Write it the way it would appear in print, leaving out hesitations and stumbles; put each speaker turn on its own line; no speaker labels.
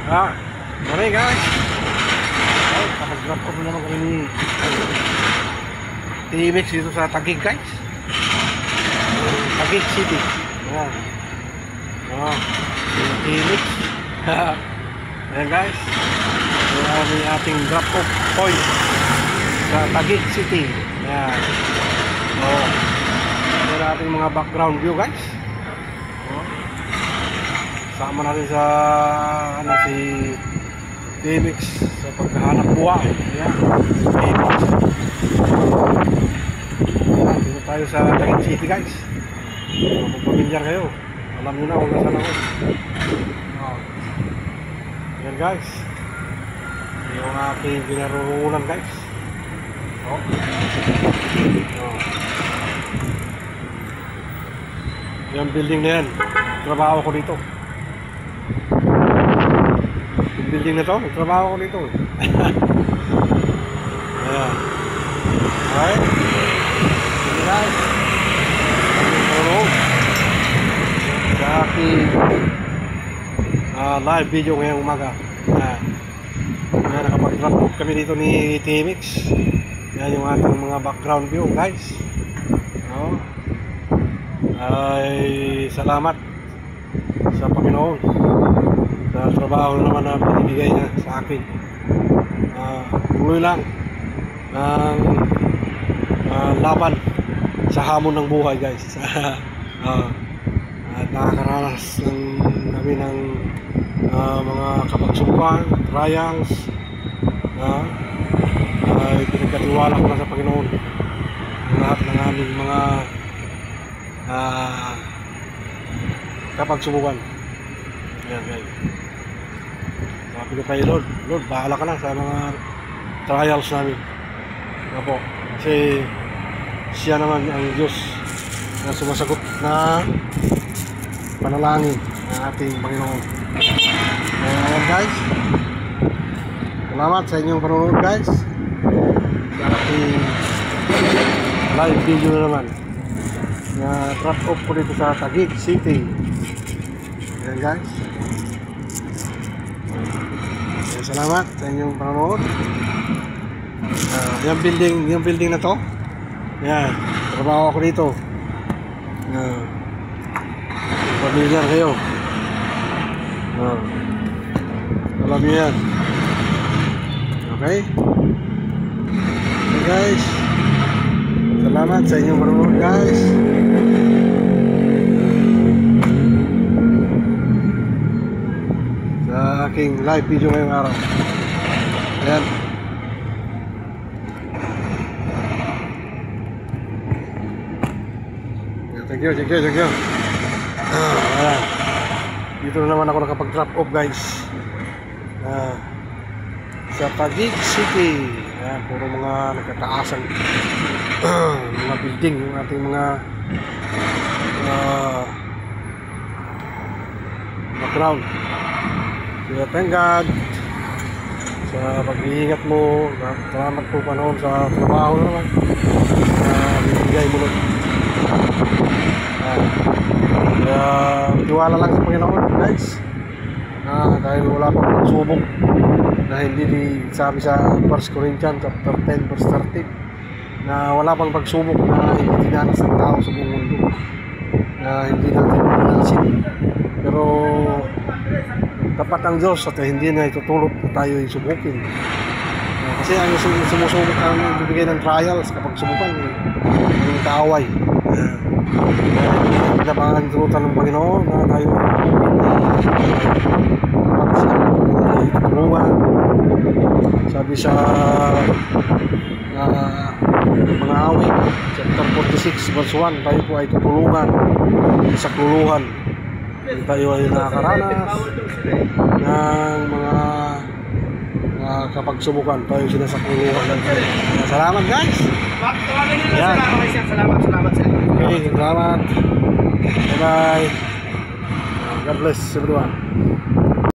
Morning guys. Ay, kapag-drop off naman kami ni TMX dito sa Taguig guys. Taguig City. Ayan. TMX. Ayan guys. Ayan yung ating drop off point sa Taguig City. Ayan. Ayan ating mga background view guys. Sama natin sa si TMX sa paghahanap buhay. Ayan, TMX. Ayan, dito tayo sa Taguig City guys. Kung pamilyar kayo, alam nyo na kung nasan ako. Ayan guys, yung aking pinarurunan guys. Yung building na yan, trabaho ko dito. Yung building na to, trabaho ko dito. Ayan. Okay. Sige guys. Sa aking live video ngayong umaga. Ayan, nakapag-drop off kami dito ni TMX. Yan yung ating mga background view guys. Ay salamat sa Panginoon sa trabaho naman na binibigay niya sa akin. Tuloy lang ng laban sa hamon ng buhay guys. At nakakaranas kami ng mga kapagsubukan, trials. Ay pinagkatiwala ko na sa Panginoon lahat ng aming mga kapagsubukan. Ayan guys, sabi ko kay Lord, bahala ka na sa mga trials namin. Opo, kasi siya naman ang Diyos na sumasagot na panalangin ng ating Panginoon. Ayan guys, salamat sa inyong panonood guys sa ating live video na naman na drop off ko dito sa Taguig City. Ayan guys, salamat sa inyong panonood. Yung building na to, yan, trabaho ako dito. Pamilyar kayo, alam nyo yan. Okay, okay guys, salamat sa inyong panonood guys. Sa aking live video ngayong araw. Ayan. Thank you. Ayan. Dito na naman ako nakapag-drop off guys. Sa Taguig City. Ayan, puro mga nagkataasan mga building, yung ating mga background. Kaya thank God sa pag-iingat mo. Salamat po panoon sa trabaho naman binigay mo nun. Kaya tiwala lang sa Panginoon guys, dahil wala pang pagsubok na hindi sabi sa 1 Corinthians chapter 10 verse 13 na wala pang pagsubok na hindi dinanas ng tao sa buong mundo, na hindi natin pinansin. Pero dapat ang Diyos at hindi na itutulot na tayo subukin. Kasi ang sumusubok ang bibigay ng trials kapag subukan yung kaaway. Pinabangan turutan ng Panginoon na tayo dapat siya tulungan. Sabi sa mga awit chapter 46 verse 1, tayo po ay tutulungan sa kluluhan. Tayo ay nakakaranas ng mga kapagsubukan, tayo sinasakuluhan lang tayo. Salamat guys.
Salamat sir.
Okay, salamat. Bye bye. God bless everyone.